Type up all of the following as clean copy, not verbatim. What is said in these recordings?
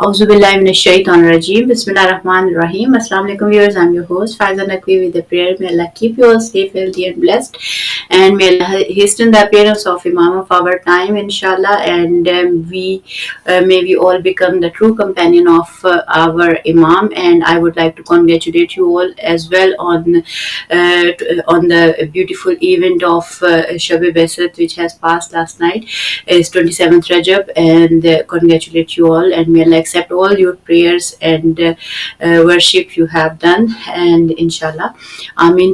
Auzubillahiminash-shaytanir-rajeem. Bismillahir-rahmanir-rahim. Assalamu alaikum viewers. I'm your host Faiza Naqvi with a prayer. May Allah keep you all safe, healthy and blessed. And may Allah hasten the appearance of Imam of our time, inshallah. And may we all become the true companion of our Imam. And I would like to congratulate you all as well on the beautiful event of Shab-e Baisat, which has passed last night. It's 27th Rajab, and congratulate you all, and may Allah accept all your prayers and worship you have done, and inshallah.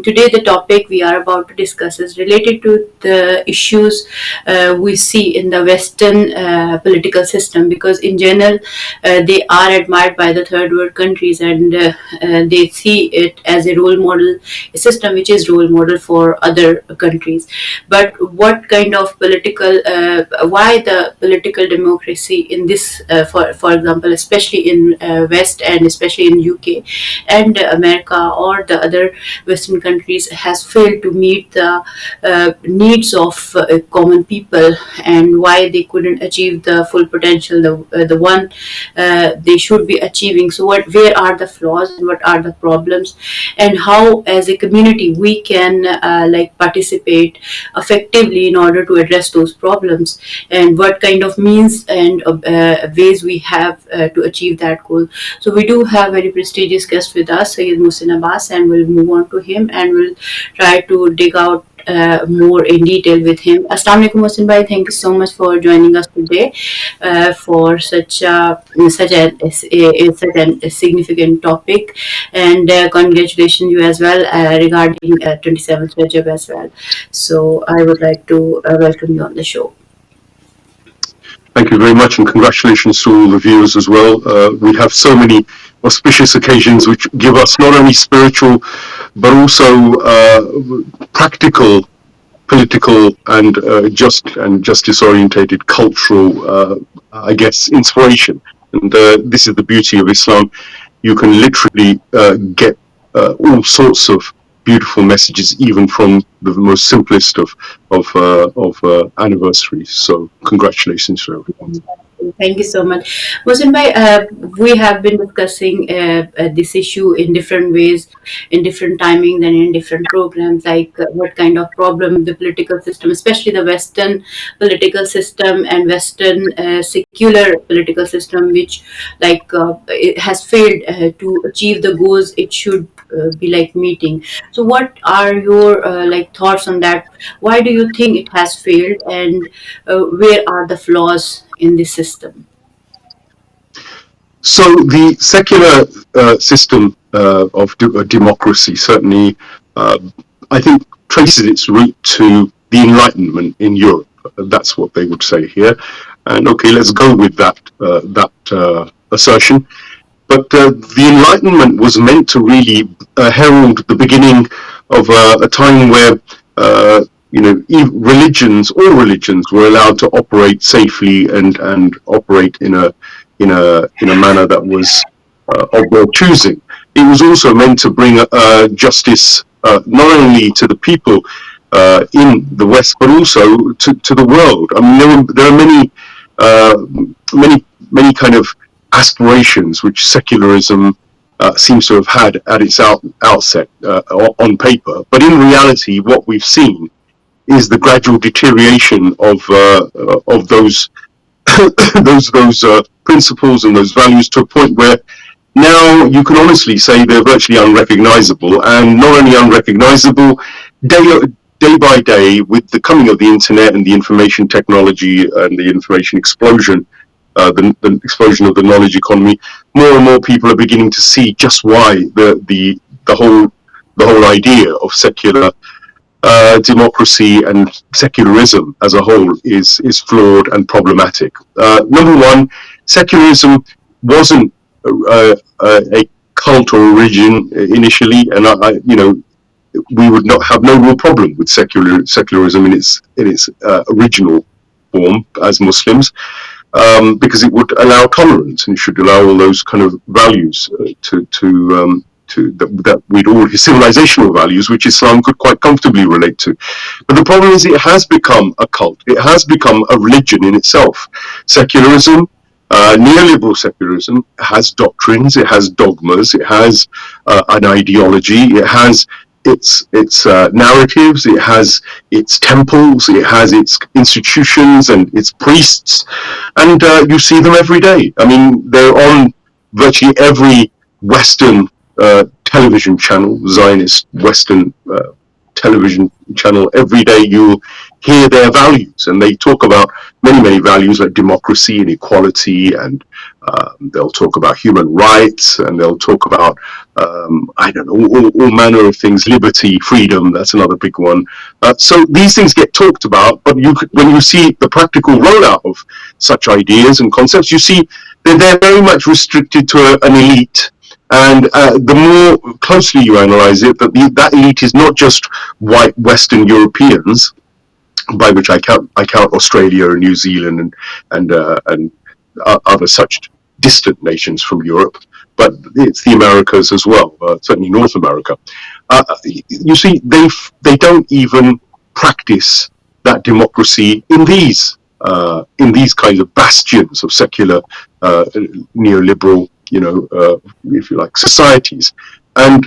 Today the topic we are about to discuss is related to the issues we see in the Western political system, because in general they are admired by the third world countries, and they see it as a role model, a system which is role model for other countries. But what kind of why the political democracy in this, for example, especially in West and especially in UK and America or the other Western countries, has failed to meet the needs of common people, and why they couldn't achieve the full potential, the one they should be achieving. So where are the flaws and what are the problems, and how as a community we can participate effectively in order to address those problems, and what kind of means and ways we have to achieve that goal. So we do have very prestigious guest with us, Sayyid Muhsin Abbas, and we'll move on to him and we'll try to dig out more in detail with him. Assalamu alaikum, Muhsin bhai. Thank you so much for joining us today for such a significant topic, and congratulations you as well regarding 27th Rajab as well. So I would like to welcome you on the show. Thank you very much, and congratulations to all the viewers as well. We have so many auspicious occasions which give us not only spiritual but also practical, political and justice-orientated cultural, inspiration. And this is the beauty of Islam. You can literally get all sorts of beautiful messages, even from the most simplest of anniversaries. So congratulations to everyone. Thank you so much. Muhsin bhai, we have been discussing this issue in different ways, in different timings and in different programs, like what kind of problem the political system, especially the Western political system and Western secular political system, which it has failed to achieve the goals it should be meeting. So what are your thoughts on that? Why do you think it has failed, and where are the flaws in this system? So the secular system of democracy certainly, I think, traces its root to the Enlightenment in Europe. That's what they would say here. And okay, let's go with that assertion. But the Enlightenment was meant to really herald the beginning of a time where all religions were allowed to operate safely and operate in a manner that was of their choosing. It was also meant to bring justice not only to the people in the West, but also to the world. I mean, there are many kind of aspirations which secularism seems to have had at its outset on paper, but in reality, what we've seen is the gradual deterioration of those those principles and those values, to a point where now you can honestly say they're virtually unrecognizable, and not only unrecognizable, day by day, with the coming of the internet and the information technology and the information explosion, the explosion of the knowledge economy, more and more people are beginning to see just why the whole idea of secular democracy and secularism as a whole is flawed and problematic. Number one, secularism wasn't a cult or religion initially, and we would not have no real problem with secularism in its original form as Muslims, because it would allow tolerance, and it should allow all those kind of values that we'd all, civilizational values, which Islam could quite comfortably relate to. But the problem is, it has become a cult. It has become a religion in itself. Secularism Neoliberal secularism has doctrines, it has dogmas, it has an ideology, it has its narratives, it has its temples, it has its institutions and its priests, and you see them every day. I mean, they're on virtually every Western television channel, Zionist Western television channel. Every day you hear their values, and they talk about many values like democracy and equality, and they'll talk about human rights, and they'll talk about I don't know, all manner of things, liberty, freedom. That's another big one. So these things get talked about, but when you see the practical rollout of such ideas and concepts, you see that they're very much restricted to an elite. And the more closely you analyze it, that elite is not just white Western Europeans, by which I count Australia and New Zealand and other such distant nations from Europe, but it's the Americas as well, certainly North America. You see, they don't even practice that democracy in these kinds of bastions of secular neoliberal, if you like, societies. And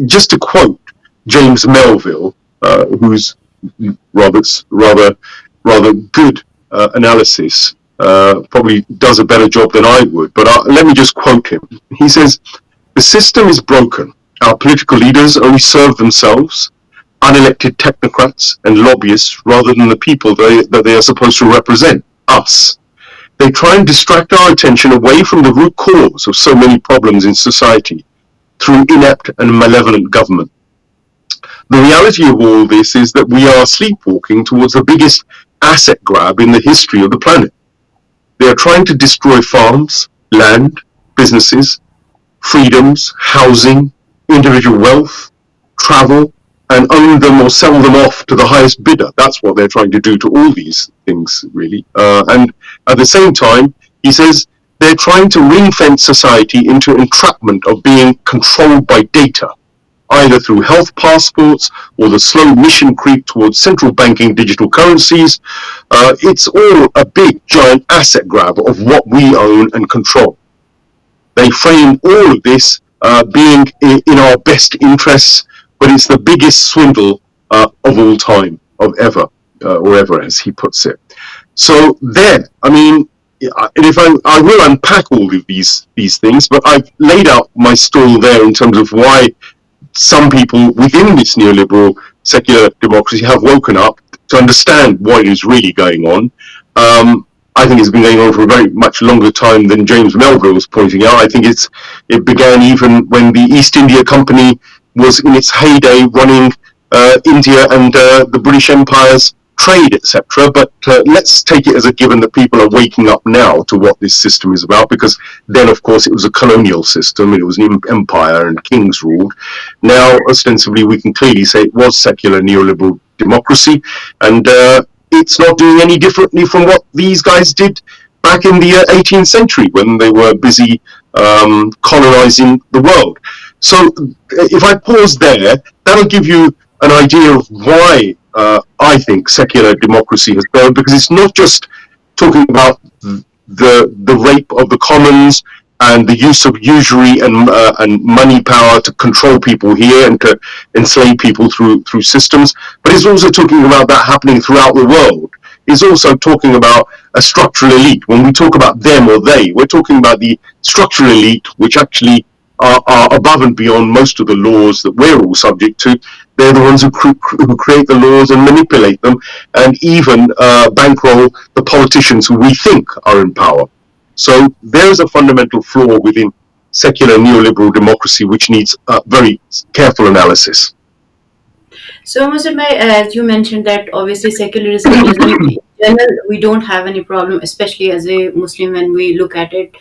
just to quote James Melville, who's rather good analysis, probably does a better job than I would, but let me just quote him. He says, "The system is broken. Our political leaders only serve themselves, unelected technocrats and lobbyists, rather than the people that they are supposed to represent, us. They try and distract our attention away from the root cause of so many problems in society through inept and malevolent government. The reality of all this is that we are sleepwalking towards the biggest asset grab in the history of the planet. They are trying to destroy farms, land, businesses, freedoms, housing, individual wealth, travel, and own them or sell them off to the highest bidder. That's what they're trying to do to all these things, really. And at the same time, he says, they're trying to ring-fence society into entrapment of being controlled by data, either through health passports or the slow mission creep towards central banking digital currencies. It's all a big, giant asset grab of what we own and control. They frame all of this being in our best interests, but it's the biggest swindle of all time, of ever, or ever, as he puts it. So there, I mean, and if I will unpack all of these things, but I've laid out my stall there in terms of why some people within this neoliberal secular democracy have woken up to understand what is really going on. I think it's been going on for a very much longer time than James Melville was pointing out. I think it began even when the East India Company was in its heyday running India and the British Empire's trade, etc. But let's take it as a given that people are waking up now to what this system is about, because then, of course, it was a colonial system, it was an empire and kings ruled. Now, ostensibly, we can clearly say it was secular neoliberal democracy, and it's not doing any differently from what these guys did back in the 18th century when they were busy colonizing the world. So if I pause there, that'll give you an idea of why I think secular democracy has failed, because it's not just talking about the rape of the commons and the use of usury and money power to control people here and to enslave people through systems, but it's also talking about that happening throughout the world. It's also talking about a structural elite. When we talk about them or they, we're talking about the structural elite, which actually are above and beyond most of the laws that we're all subject to. They're the ones who create the laws and manipulate them, and even bankroll the politicians who we think are in power. So there's a fundamental flaw within secular neoliberal democracy which needs very careful analysis. So, Mr. May, as you mentioned that obviously secularism doesn't, in general, we don't have any problem, especially as a Muslim, when we look at it,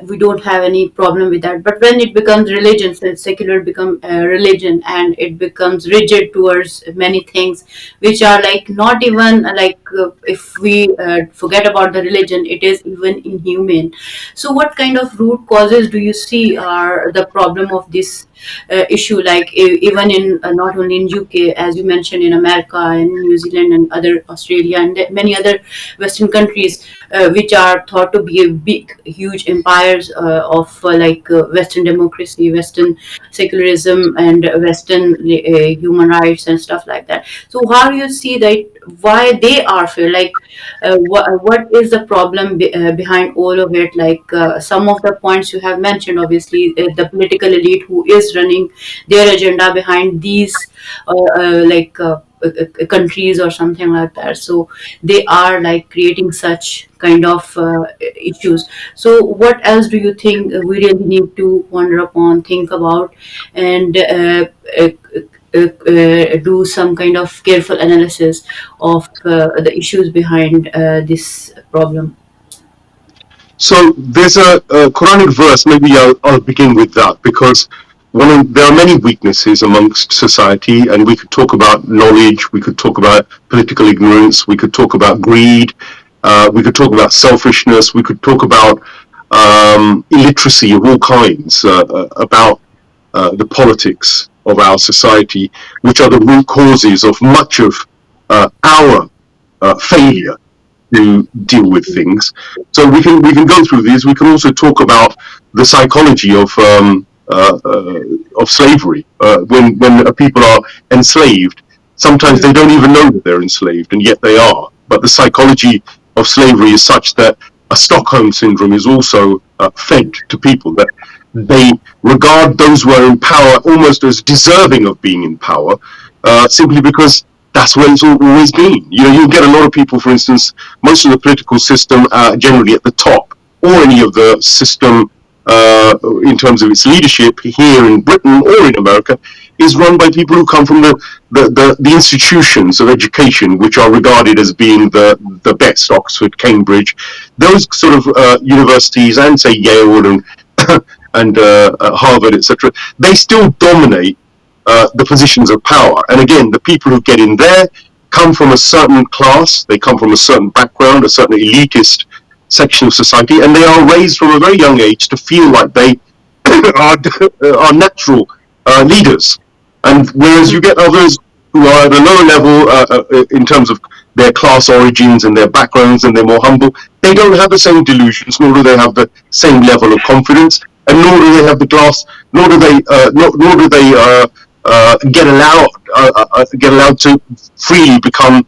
we don't have any problem with that. But when it becomes religion, so secular become religion, and it becomes rigid towards many things, which are like not even like if we forget about the religion, it is even inhumane. So, what kind of root causes do you see are the problem of this issue, like even in not only in UK, as you mentioned, in America and New Zealand and other Australia and many other Western countries, which are thought to be a big, huge empires of Western democracy, Western secularism, and Western human rights and stuff like that. So how do you see that? Why they are fair? What is the problem behind all of it? Some of the points you have mentioned, obviously, the political elite who is running their agenda behind these countries or something like that. So they are like creating such kind of issues. So what else do you think we really need to ponder upon, think about, and do some kind of careful analysis of the issues behind this problem? So there's a Quranic verse. Maybe I'll begin with that because there are many weaknesses amongst society, and we could talk about knowledge, we could talk about political ignorance, we could talk about greed, we could talk about selfishness, we could talk about illiteracy of all kinds, about the politics of our society, which are the root causes of much of our failure to deal with things. So we can go through these. We can also talk about the psychology of slavery. When people are enslaved, sometimes they don't even know that they're enslaved, and yet they are. But the psychology of slavery is such that a Stockholm syndrome is also fed to people, that they regard those who are in power almost as deserving of being in power, simply because that's where it's always been. You get a lot of people, for instance, most of the political system generally at the top, or any of the system in terms of its leadership here in Britain or in America, is run by people who come from the institutions of education, which are regarded as being the best, Oxford, Cambridge, those sort of universities, and say Yale and and Harvard, etc. They still dominate the positions of power. And again, the people who get in there come from a certain class, they come from a certain background, a certain elitist section of society, and they are raised from a very young age to feel like they are natural leaders. And whereas you get others who are at a lower level in terms of their class origins and their backgrounds, and they're more humble, they don't have the same delusions, nor do they have the same level of confidence, and nor do they have the glass, nor do they get allowed to freely become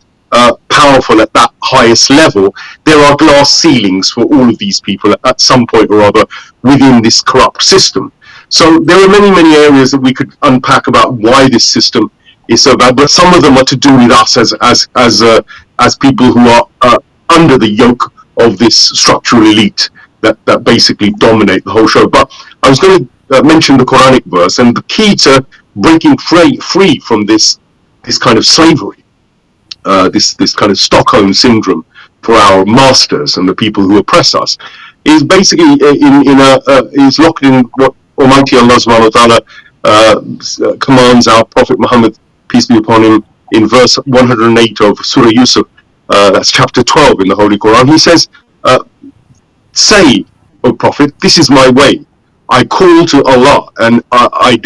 powerful at that highest level. There are glass ceilings for all of these people at some point or other within this corrupt system. So there are many areas that we could unpack about why this system is so bad, but some of them are to do with us as people who are under the yoke of this structural elite that basically dominate the whole show. But I was going to mention the Quranic verse, and the key to breaking free from this kind of slavery, this kind of Stockholm syndrome for our masters and the people who oppress us, is basically is locked in what Almighty Allah subhanahu wa ta'ala commands our Prophet Muhammad, peace be upon him, in verse 108 of Surah Yusuf, that's chapter 12 in the Holy Quran. He says, say, O Prophet, this is my way. I call to Allah, and I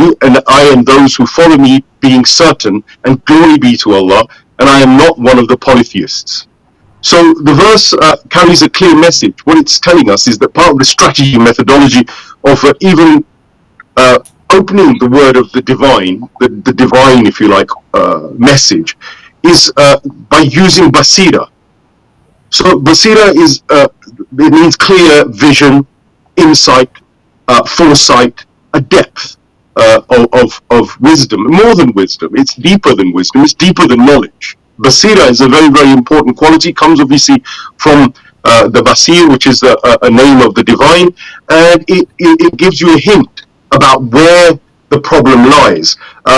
am those who follow me, being certain, and glory be to Allah, and I am not one of the polytheists. So the verse carries a clear message. What it's telling us is that part of the strategy and methodology of even opening the word of the divine, the divine, if you like, message, is by using basira. So basira it means clear vision, insight, foresight, a depth of wisdom. More than wisdom, it's deeper than wisdom, it's deeper than knowledge. Basira is a very, very important quality. It comes obviously from the Basir, which is a name of the divine, and it gives you a hint about where the problem lies.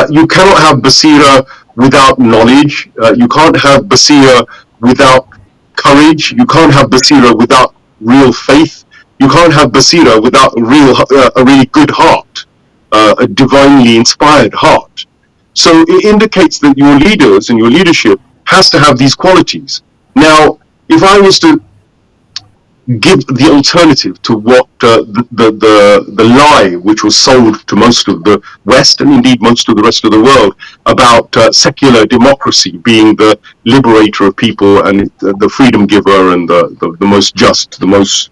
You cannot have Basira without knowledge. You can't have Basira without courage. You can't have Basira without real faith. You can't have Basira without a really good heart, a divinely inspired heart. So it indicates that your leaders and your leadership has to have these qualities. Now, if I was to give the alternative to what the lie which was sold to most of the West and indeed most of the rest of the world about secular democracy being the liberator of people and the freedom giver and the most just, the most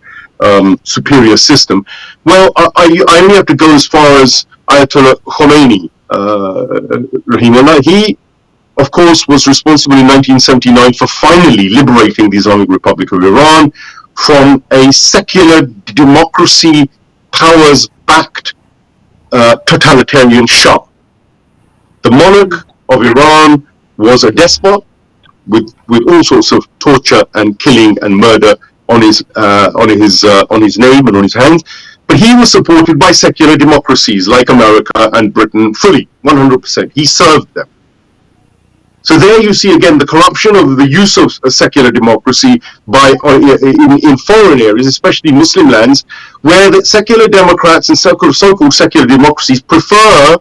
superior system. Well, I only have to go as far as Ayatollah Khomeini, Rahimullah. He, of course, was responsible in 1979 for finally liberating the Islamic Republic of Iran from a secular democracy powers-backed totalitarian Shah. The monarch of Iran was a despot with all sorts of torture and killing and murder on his name and on his hands. But he was supported by secular democracies like America and Britain fully, 100%. He served them. So there you see again the corruption of the use of secular democracy by in foreign areas, especially Muslim lands, where the secular democrats and so-called secular democracies prefer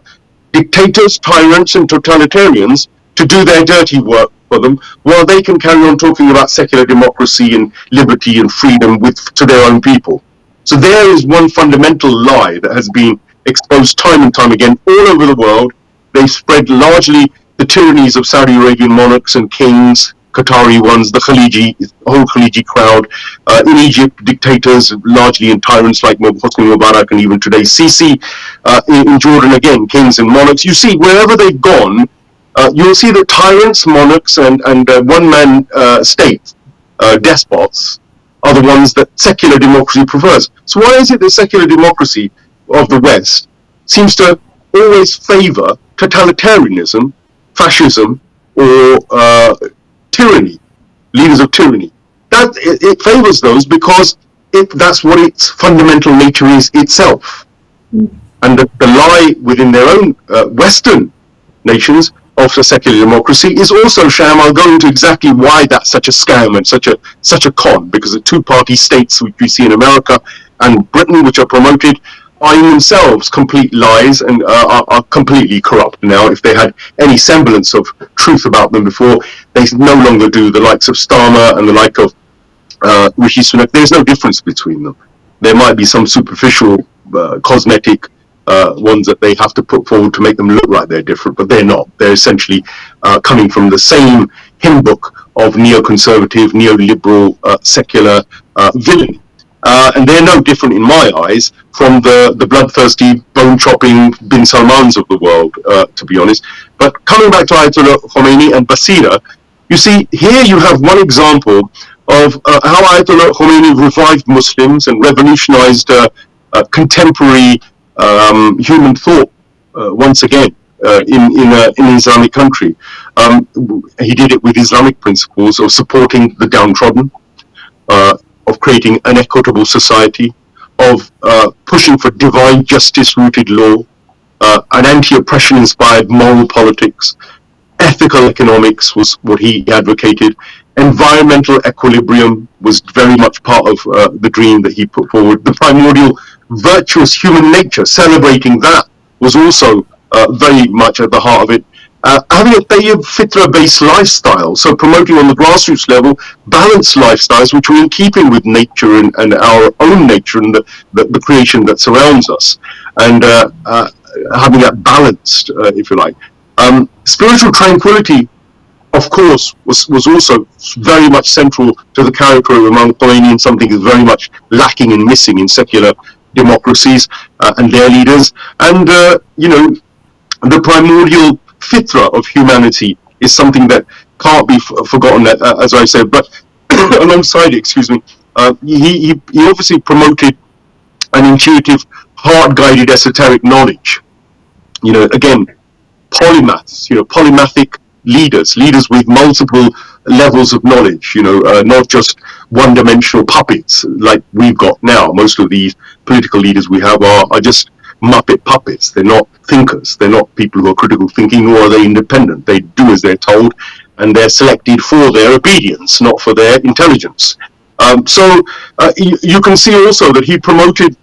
dictators, tyrants, and totalitarians to do their dirty work for them, while they can carry on talking about secular democracy and liberty and freedom to their own people. So there is one fundamental lie that has been exposed time and time again all over the world. They spread largely the tyrannies of Saudi Arabian monarchs and kings, Qatari ones, the whole Khaliji crowd, in Egypt, dictators, largely and tyrants like Hosni Mubarak and even today Sisi, in Jordan again, kings and monarchs. You see, wherever they've gone, you'll see that tyrants, monarchs, and one-man states, despots, are the ones that secular democracy prefers. So why is it that secular democracy of the West seems to always favor totalitarianism, fascism, or tyranny, leaders of tyranny? It favors those because that's what its fundamental nature is itself. And the lie within their own Western nations of the secular democracy is also sham. I'll go into exactly why that's such a scam and such a con, because the two-party states which we see in America and Britain, which are promoted, are in themselves complete lies and are completely corrupt now. If they had any semblance of truth about them before, they no longer do. The likes of Starmer and the like of Rishi Sunak, there's no difference between them. There might be some superficial cosmetic ones that they have to put forward to make them look like they're different, but they're not. They're essentially coming from the same hymn book of neoconservative, neoliberal, secular villainy. And they're no different in my eyes from the bloodthirsty, bone-chopping bin Salmans of the world, to be honest. But coming back to Ayatollah Khomeini and Basira, you see, here you have one example of how Ayatollah Khomeini revived Muslims and revolutionized contemporary human thought once again in an Islamic country. He did it with Islamic principles of supporting the downtrodden, of creating an equitable society, of pushing for divine justice-rooted law, an anti-oppression inspired moral politics. Ethical economics was what he advocated. Environmental equilibrium was very much part of the dream that he put forward. The primordial virtuous human nature, celebrating that, was also very much at the heart of it. Having a tayyib fitra-based lifestyle, so promoting on the grassroots level balanced lifestyles which are in keeping with nature and our own nature and the creation that surrounds us, and having that balanced, if you like. Spiritual tranquility, of course, was also very much central to the character of Imam Khomeini, and something is very much lacking and missing in secular democracies and their leaders. And, you know, the primordial fitra of humanity is something that can't be forgotten, as I said. But alongside it, he obviously promoted an intuitive, heart-guided esoteric knowledge. You know, again, polymaths, polymathic leaders with multiple levels of knowledge, not just one-dimensional puppets like we've got now. Most of these political leaders we have are just Muppet puppets. They're not thinkers. They're not people who are critical thinking, nor are they independent. They do as they're told, and they're selected for their obedience, not for their intelligence. So you can see also that he promoted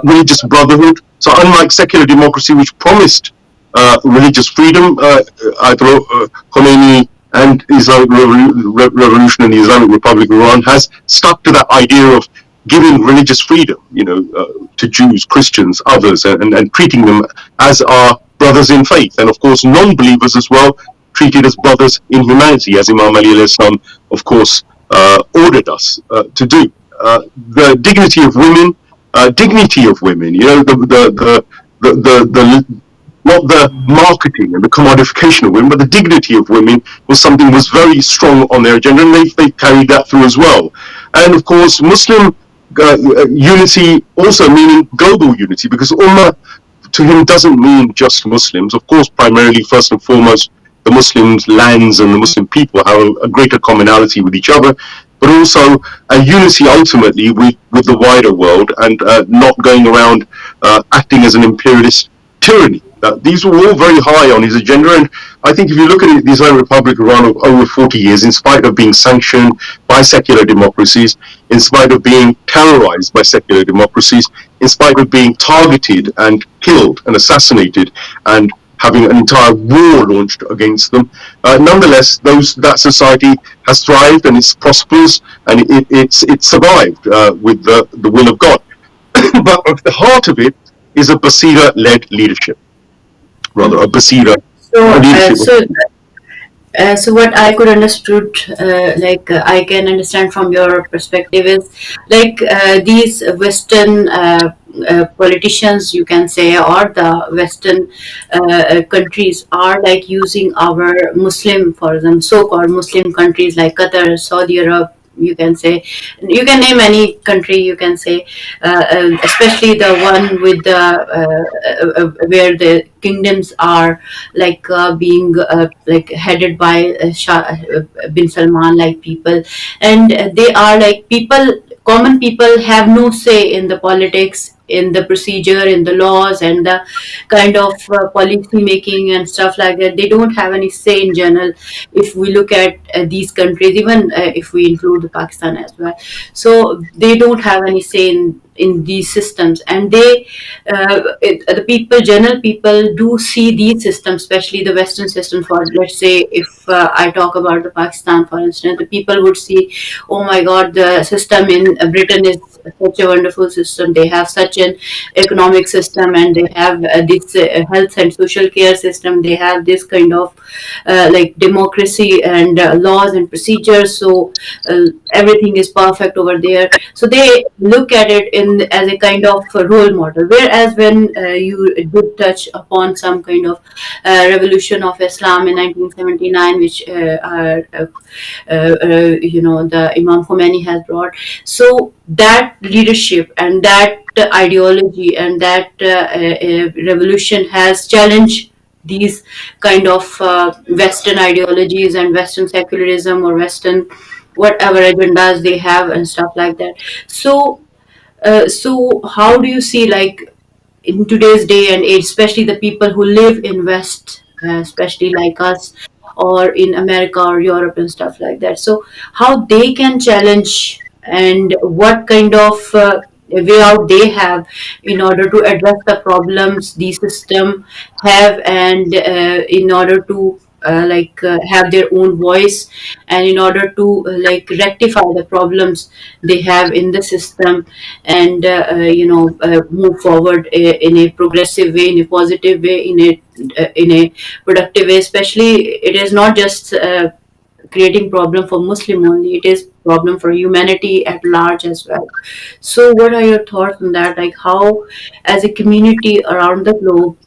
religious brotherhood. So unlike secular democracy, which promised religious freedom, Ayatollah Khomeini and Islamic Revolution and the Islamic Republic of Iran has stuck to that idea of giving religious freedom, to Jews, Christians, others, and treating them as our brothers in faith, and of course non-believers as well, treated as brothers in humanity, as Imam Ali alayhi salam, of course, ordered us to do. The dignity of women, the not the marketing and the commodification of women, but the dignity of women was very strong on their agenda, and they carried that through as well. And of course, Muslim unity also meaning global unity, because Ummah to him doesn't mean just Muslims. Of course, primarily, first and foremost, the Muslims' lands and the Muslim people have a greater commonality with each other, but also a unity ultimately with the wider world, and not going around acting as an imperialist tyranny. These were all very high on his agenda, and I think if you look at it, the Islamic Republic of Iran over 40 years, in spite of being sanctioned by secular democracies, in spite of being terrorized by secular democracies, in spite of being targeted and killed and assassinated and having an entire war launched against them, nonetheless, that society has thrived and it's prosperous, and it's survived with the will of God. But at the heart of it is a Basira-led leadership. Rather, a Basira So, leadership. so what I could understood, I can understand from your perspective is like these Western politicians, you can say, or the Western countries are like using our Muslim, for example, so-called Muslim countries like Qatar, Saudi Arabia. You can say, you can name any country. You can say, especially the one with the where the kingdoms are like being like headed by Shah bin Salman, like people, and they are like people. Common people have no say in the politics, in the procedure, in the laws, and the kind of policy making and stuff like that. They don't have any say in general. If we look at these countries, even if we include the Pakistan as well, so they don't have any say in these systems, and the people, general people, do see these systems, especially the Western systems. For, let's say, if I talk about the Pakistan, for instance, the people would see, oh my God, the system in Britain is such a wonderful system. They have such an economic system, and they have this health and social care system. They have this kind of like democracy and laws and procedures. So everything is perfect over there. So they look at it in as a kind of a role model. Whereas when you did touch upon some kind of revolution of Islam in 1979, which the Imam Khomeini has brought, so that leadership and that ideology and that revolution has challenged these kind of Western ideologies and Western secularism or Western whatever agendas they have and stuff like that. So, so how do you see, like, in today's day and age, especially the people who live in West, especially like us, or in America or Europe and stuff like that. So how they can challenge, and what kind of way out they have in order to address the problems the system have, and in order to have their own voice, and in order to rectify the problems they have in the system, and move forward in a progressive way, in a positive way, in a productive way. Especially, it is not just creating problem for Muslim only, it is problem for humanity at large as well. So what are your thoughts on that, like how as a community around the globe,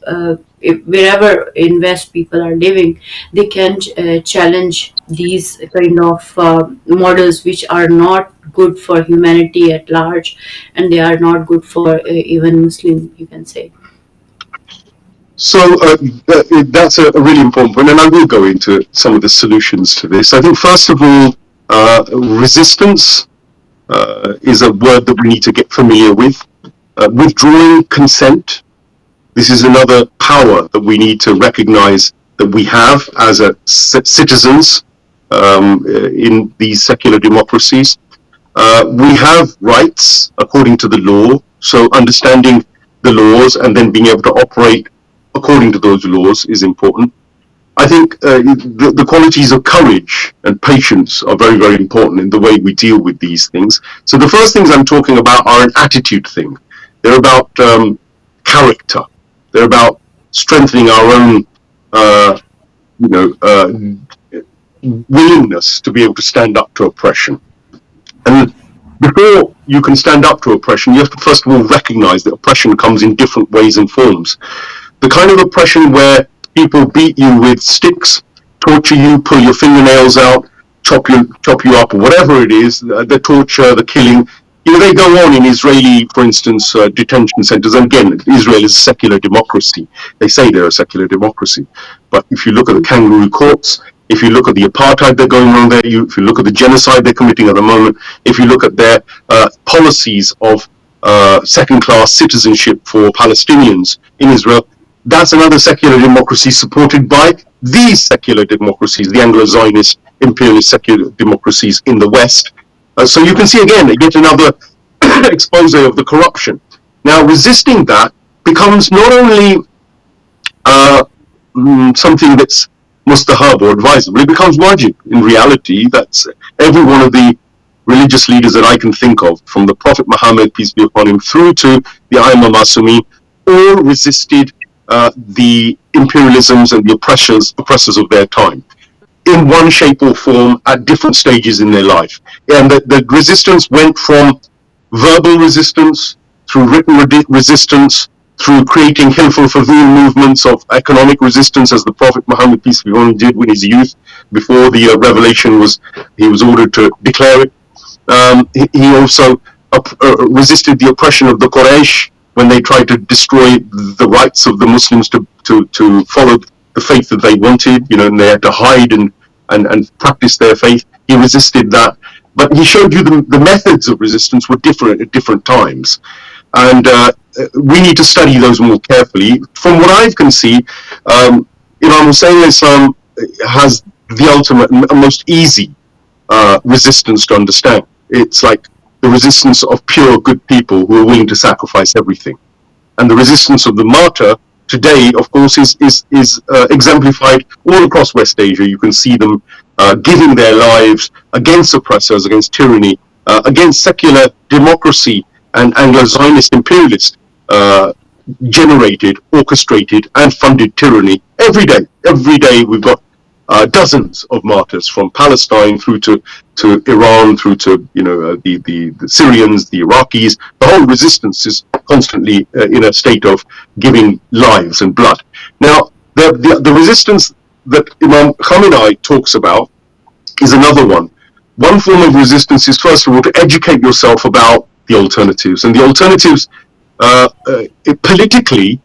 wherever in West people are living, they can challenge these kind of models which are not good for humanity at large, and they are not good for even Muslim, you can say. So that's a really important point, and I will go into some of the solutions to this. I think, first of all, resistance is a word that we need to get familiar with. Withdrawing consent, this is another power that we need to recognize that we have as citizens in these secular democracies. We have rights according to the law, so understanding the laws and then being able to operate according to those laws is important. I think the qualities of courage and patience are very, very important in the way we deal with these things. So the first things I'm talking about are an attitude thing. They're about character. They're about strengthening our own, willingness to be able to stand up to oppression. And before you can stand up to oppression, you have to first of all recognize that oppression comes in different ways and forms. The kind of oppression where people beat you with sticks, torture you, pull your fingernails out, chop you up, or whatever it is, the torture, the killing. They go on in Israeli, for instance, detention centers. And again, Israel is a secular democracy. They say they're a secular democracy. But if you look at the kangaroo courts, if you look at the apartheid they're going on there, if you look at the genocide they're committing at the moment, if you look at their policies of second-class citizenship for Palestinians in Israel, that's another secular democracy supported by these secular democracies, the Anglo-Zionist, imperialist secular democracies in the West. So you can see again, yet another expose of the corruption. Now, resisting that becomes not only something that's mustahab or advisable, it becomes wajib. In reality, that's every one of the religious leaders that I can think of, from the Prophet Muhammad, peace be upon him, through to the Aimam Masumi, all resisted the imperialisms and the oppressors of their time in one shape or form at different stages in their life. And the resistance went from verbal resistance, through written resistance, through creating Hilful Fadhil movements of economic resistance, as the Prophet Muhammad, peace be upon him, did in his youth, before the revelation he was ordered to declare it. He also resisted the oppression of the Quraysh when they tried to destroy the rights of the Muslims to follow the faith that they wanted, and they had to hide and practice their faith. He resisted that. But he showed you the methods of resistance were different at different times. And we need to study those more carefully. From what I can see, Imam Hussein Islam has the ultimate and most easy resistance to understand. It's like the resistance of pure good people who are willing to sacrifice everything. And the resistance of the martyr today, of course, is exemplified all across West Asia. You can see them giving their lives against oppressors, against tyranny, against secular democracy and Anglo-Zionist imperialist generated, orchestrated and funded tyranny every day. Every day we've got dozens of martyrs, from Palestine through to Iran, through to the Syrians, the Iraqis. The whole resistance is constantly in a state of giving lives and blood. Now, the resistance that Imam Khamenei talks about is another one. One form of resistance is, first of all, to educate yourself about the alternatives. And the alternatives politically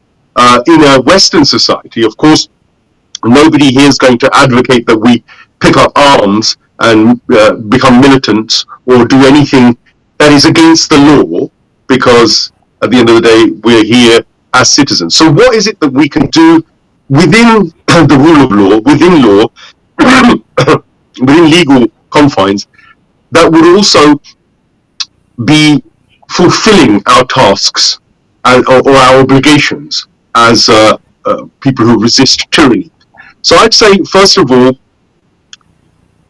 in a Western society, of course, nobody here is going to advocate that we pick up arms and become militants or do anything that is against the law, because at the end of the day, we're here as citizens. So what is it that we can do within the rule of law, within law, within legal confines, that would also be fulfilling our tasks or our obligations as people who resist tyranny? So I'd say, first of all,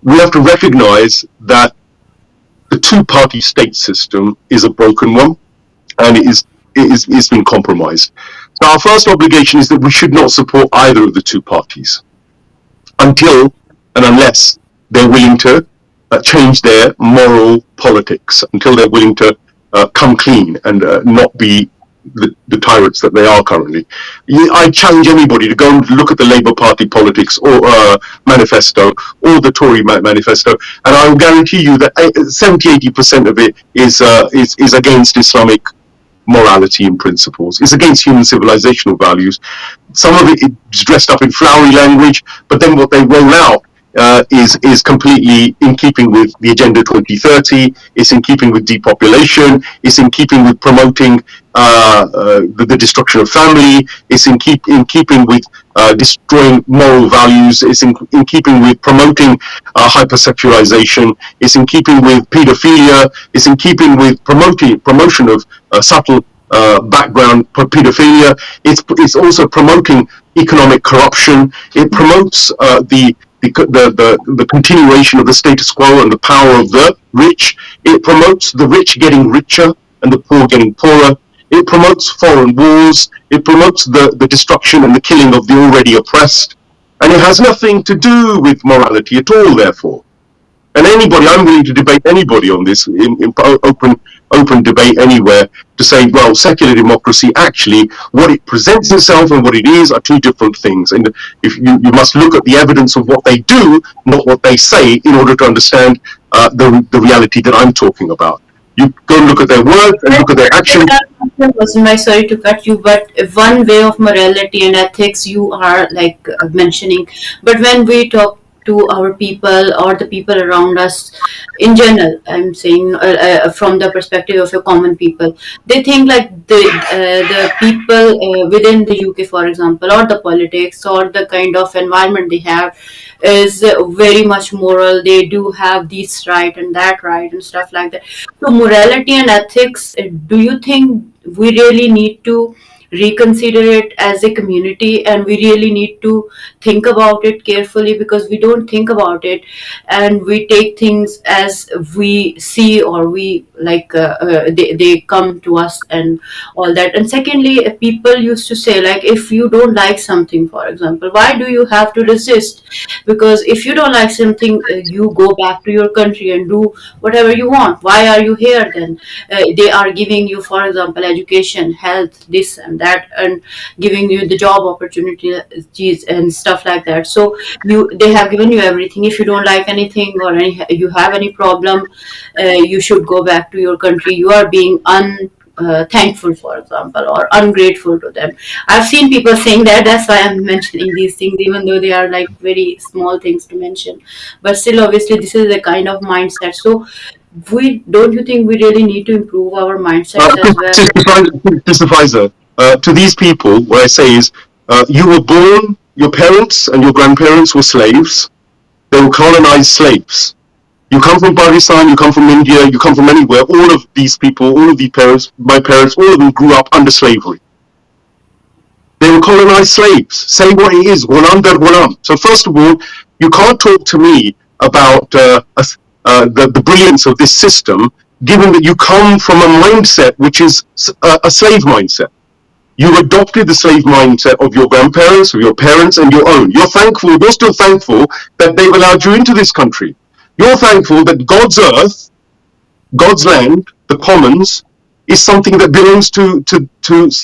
we have to recognize that the two-party state system is a broken one, and it's been compromised. So our first obligation is that we should not support either of the two parties until and unless they're willing to change their moral politics, until they're willing to come clean and not be the tyrants that they are currently. I challenge anybody to go and look at the Labour Party politics or manifesto or the Tory manifesto, and I will guarantee you that 70-80% of it is against Islamic morality and principles. It's against human civilizational values. Some of it is dressed up in flowery language, but then what they roll out is completely in keeping with the Agenda 2030. It's in keeping with depopulation. It's in keeping with promoting the destruction of family. It's in keeping with destroying moral values. It's in keeping with promoting hypersexualization. It's in keeping with pedophilia. It's in keeping with promotion of subtle background pedophilia. It's also promoting economic corruption. It promotes the continuation of the status quo and the power of the rich. It promotes the rich getting richer and the poor getting poorer. It promotes foreign wars. It promotes the destruction and the killing of the already oppressed. And it has nothing to do with morality at all, therefore. And anybody, I'm willing to debate anybody on this in open debate anywhere, to say, well, secular democracy, actually, what it presents itself and what it is are two different things. And if you must look at the evidence of what they do, not what they say, in order to understand the reality that I'm talking about. You go and look at their words and look at their actions. Sorry to cut you, but one way of morality and ethics you are like mentioning. But when we talk to our people or the people around us in general, I'm saying from the perspective of a common people, they think like the people within the UK, for example, or the politics or the kind of environment they have is very much moral. They do have this right and that right and stuff like that. So morality and ethics, do you think we really need to reconsider it as a community, and we really need to think about it carefully, because we don't think about it and we take things as we see, or we like they come to us and all that. And secondly, people used to say like, if you don't like something, for example, why do you have to resist? Because if you don't like something, you go back to your country and do whatever you want. Why are you here then? They are giving you, for example, education, health, this and that, and giving you the job opportunities and stuff like that. So they have given you everything. If you don't like anything, or you have any problem, you should go back to your country. You are being thankful, for example, or ungrateful to them. I've seen people saying that. That's why I'm mentioning these things, even though they are like very small things to mention. But still, obviously, this is a kind of mindset. So don't you think we really need to improve our mindsets as well? Sister Pfizer, to these people, what I say is, you were born, your parents and your grandparents were slaves. They were colonized slaves. You come from Pakistan, you come from India, you come from anywhere. All of these people, all of these parents, my parents, all of them grew up under slavery. They were colonized slaves. Say what it is, ghulam dar ghulam. So first of all, you can't talk to me about the brilliance of this system, given that you come from a mindset which is a slave mindset. You adopted the slave mindset of your grandparents, of your parents, and your own. You're still thankful that they've allowed you into this country. You're thankful that God's earth, God's land, the commons, is something that belongs to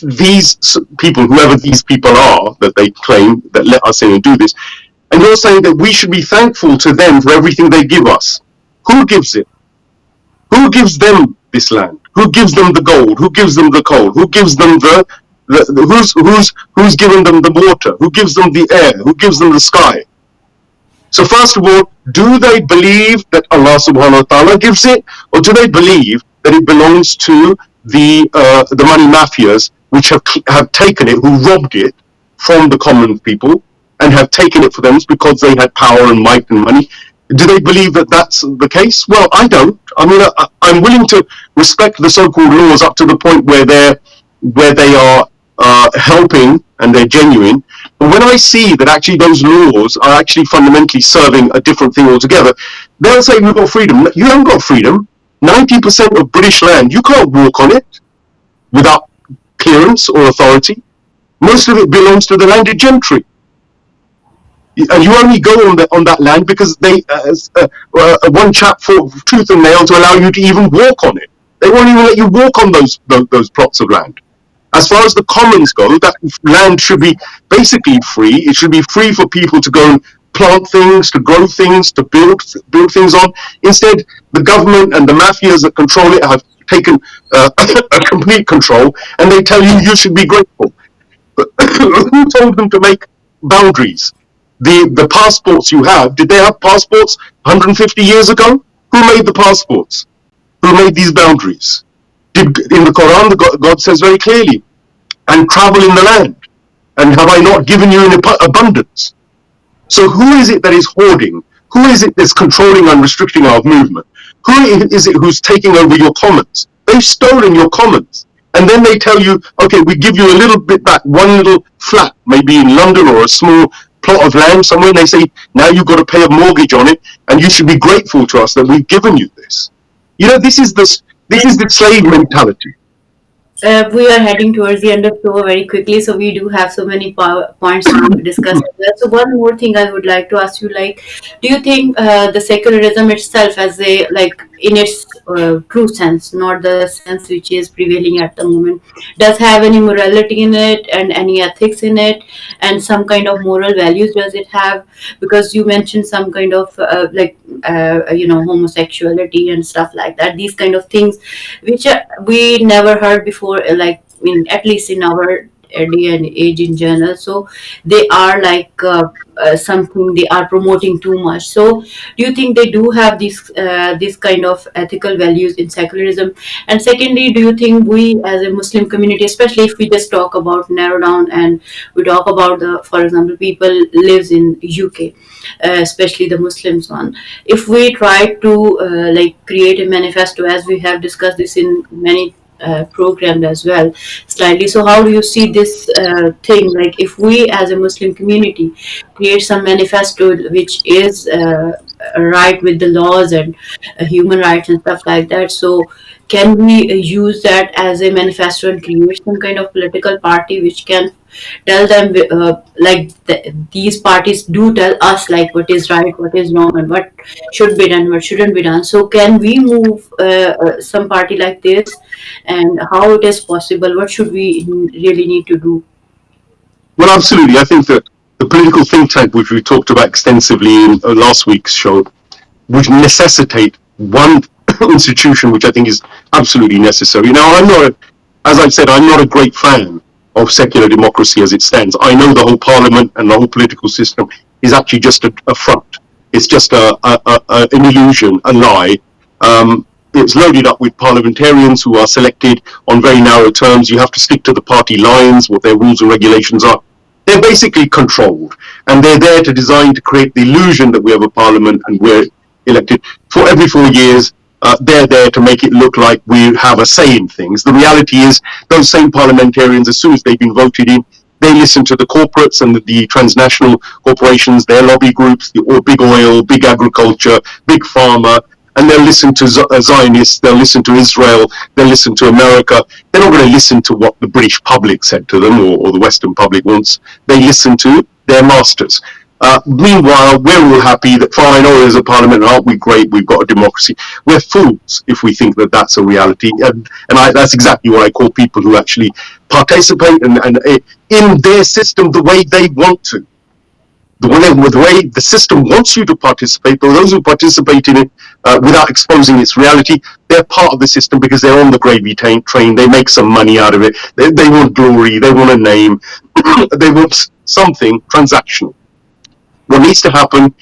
these people, whoever these people are that they claim that let us in and do this. And you're saying that we should be thankful to them for everything they give us. Who gives it? Who gives them this land? Who gives them the gold? Who gives them the coal? Who gives them who's given them the water? Who gives them the air? Who gives them the sky? So first of all, do they believe that Allah subhanahu wa ta'ala gives it, or do they believe that it belongs to the money mafias which have taken it, who robbed it from the common people and have taken it for them because they had power and might and money? Do they believe that that's the case? Well, I don't. I mean, I'm willing to respect the so-called laws up to the point where they are helping and they're genuine. But when I see that actually those laws are actually fundamentally serving a different thing altogether, they'll say we've got freedom. You haven't got freedom. 90% of British land, you can't walk on it without clearance or authority. Most of it belongs to the landed gentry. And you only go on that land because they one chap fought tooth and nail to allow you to even walk on it. They won't even let you walk on those plots of land. As far as the commons go, that land should be basically free. It should be free for people to go and plant things, to grow things, to build things on. Instead, the government and the mafias that control it have taken a complete control, and they tell you should be grateful. But who told them to make boundaries? The passports you have, did they have passports 150 years ago? Who made the passports? Who made these boundaries? In the Quran, God says very clearly, and travel in the land, and have I not given you in abundance? So who is it that is hoarding? Who is it that's controlling and restricting our movement? Who is it who's taking over your commons? They've stolen your commons. And then they tell you, okay, we give you a little bit back, one little flat, maybe in London, or a small plot of land somewhere, and they say, now you've got to pay a mortgage on it, and you should be grateful to us that we've given you this. You know, this is the slave mentality. We are heading towards the end of the show very quickly, so we do have so many points to discuss as well. So one more thing I would like to ask you, like, do you think the secularism itself, as a like in its true sense, not the sense which is prevailing at the moment, does have any morality in it and any ethics in it, and some kind of moral values does it have? Because you mentioned some kind of homosexuality and stuff like that. These kind of things which we never heard before, like in at least in our day and age in general. So they are like something they are promoting too much. So do you think they do have this kind of ethical values in secularism? And secondly, do you think we as a Muslim community, especially if we just talk about narrow down and we talk about the, for example, people lives in UK, especially the Muslims one, if we try to like create a manifesto, as we have discussed this in many programs as well slightly. So how do you see this thing, like if we as a Muslim community create some manifesto which is right with the laws and human rights and stuff like that, so can we use that as a manifesto and create some kind of political party which can tell them these parties do tell us like what is right, what is wrong, and what should be done, what shouldn't be done? So can we move some party like this, and how it is possible? What should we really need to do? Well, absolutely. I think that the political think tank, which we talked about extensively in last week's show, would necessitate one institution which I think is absolutely necessary. Now, as I've said, I'm not a great fan of secular democracy as it stands. I know the whole parliament and the whole political system is actually just a front. It's just an illusion, a lie. It's loaded up with parliamentarians who are selected on very narrow terms. You have to stick to the party lines, what their rules and regulations are. They're basically controlled, and they're there to design to create the illusion that we have a parliament and we're elected for every 4 years. They're there to make it look like we have a say in things. The reality is, those same parliamentarians, as soon as they've been voted in, they listen to the corporates and the transnational corporations, their lobby groups, the big oil, big agriculture, big pharma, and they'll listen to Zionists, they'll listen to Israel, they'll listen to America. They're not going to listen to what the British public said to them, or the Western public wants. They listen to their masters. Meanwhile, we're all happy that, fine, oh, there's a parliament, aren't we great, we've got a democracy. We're fools if we think that that's a reality. And that's exactly what I call people who actually participate and in their system the way they want to. The way the system wants you to participate, but those who participate in it without exposing its reality, they're part of the system because they're on the gravy train. They make some money out of it. They want glory. They want a name. They want something transactional. What needs to happen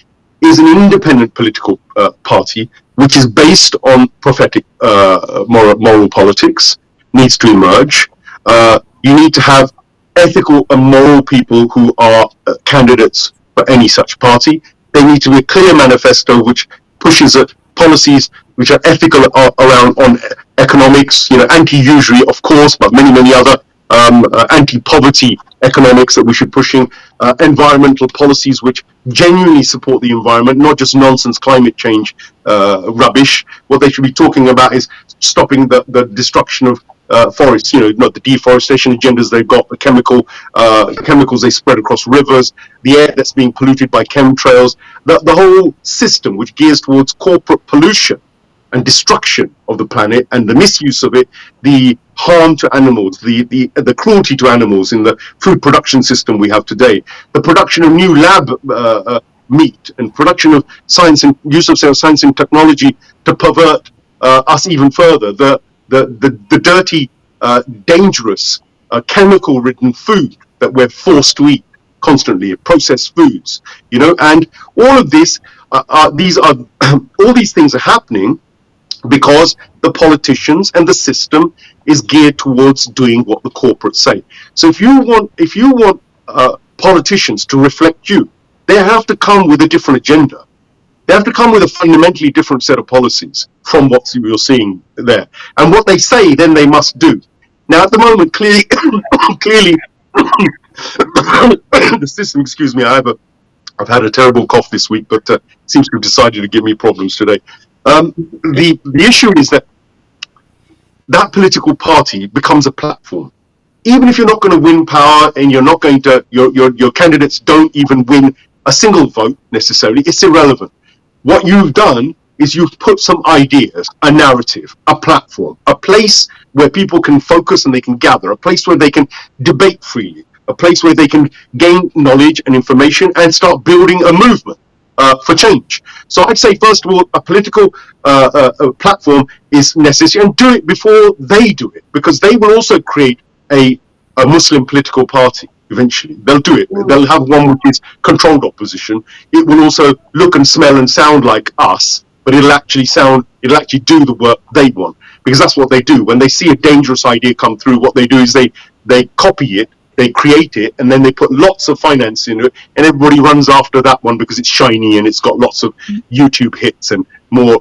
is an independent political party, which is based on prophetic moral politics, needs to emerge. You need to have ethical and moral people who are candidates for any such party. They need to be a clear manifesto which pushes at policies which are ethical around on economics, anti-usury, of course, but many other anti-poverty economics that we should pushing, environmental policies which genuinely support the environment, not just nonsense climate change rubbish. What they should be talking about is stopping the destruction of forests, not the deforestation agendas they've got, the chemicals they spread across rivers, the air that's being polluted by chemtrails, the whole system which gears towards corporate pollution and destruction of the planet and the misuse of it, the harm to animals, the cruelty to animals in the food production system we have today, the production of new lab meat and production of science and use of science and technology to pervert us even further, the dirty, dangerous, chemical-ridden food that we're forced to eat constantly, processed foods, and all of this, all these things are happening because the politicians and the system is geared towards doing what the corporates say. So if you want politicians to reflect you, they have to come with a different agenda. They have to come with a fundamentally different set of policies from what you're seeing there. And what they say, then they must do. Now, at the moment, clearly, clearly, the system. Excuse me. I've had a terrible cough this week, but seems to have decided to give me problems today. The issue is that political party becomes a platform. Even if you're not going to win power and you're not going to, your candidates don't even win a single vote necessarily, it's irrelevant. What you've done is you've put some ideas, a narrative, a platform, a place where people can focus and they can gather, a place where they can debate freely, a place where they can gain knowledge and information and start building a movement for change. So I'd say, first of all, a political platform is necessary, and do it before they do it, because they will also create a Muslim political party. Eventually, they'll do it. They'll have one which is controlled opposition. It will also look and smell and sound like us, but it'll actually do the work they want, because that's what they do. When they see a dangerous idea come through, what they do is they copy it, they create it, and then they put lots of finance into it, and everybody runs after that one because it's shiny and it's got lots of YouTube hits and more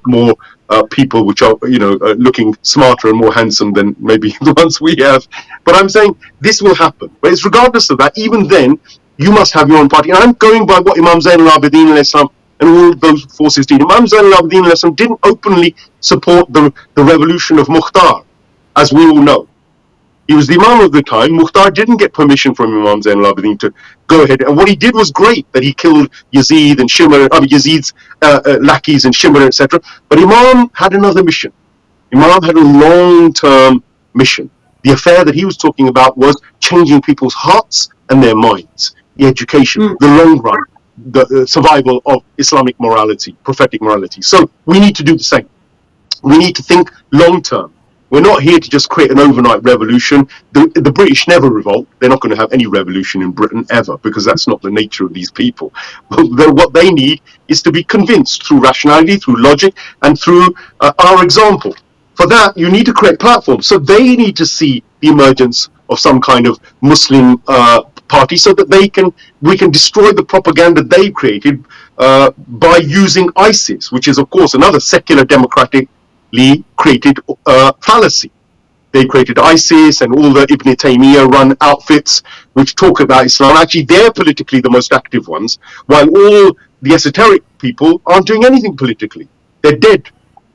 people which are looking smarter and more handsome than maybe the ones we have. But I'm saying this will happen. But it's regardless of that, even then, you must have your own party. And I'm going by what Imam Zain al-Abidin al-Islam and all those forces did. Imam Zain al-Abidin al-Islam didn't openly support the revolution of Mukhtar, as we all know. He was the Imam of the time. Mukhtar didn't get permission from Imam Zain al-Abidin to go ahead. And what he did was great, that he killed Yazid and Shimr, Yazid's lackeys and Shimr, etc. But Imam had another mission. Imam had a long-term mission. The affair that he was talking about was changing people's hearts and their minds, the education, the long run, the survival of Islamic morality, prophetic morality. So we need to do the same. We need to think long-term. We're not here to just create an overnight revolution. The British never revolt. They're not going to have any revolution in Britain ever, because that's not the nature of these people. What they need is to be convinced through rationality, through logic, and through our example. For that, you need to create platforms. So they need to see the emergence of some kind of Muslim party, so that we can destroy the propaganda they created by using ISIS, which is, of course, another secular democratic created fallacy. They created ISIS and all the Ibn Taymiyyah run outfits which talk about Islam. Actually, they're politically the most active ones, while all the esoteric people aren't doing anything politically. They're dead.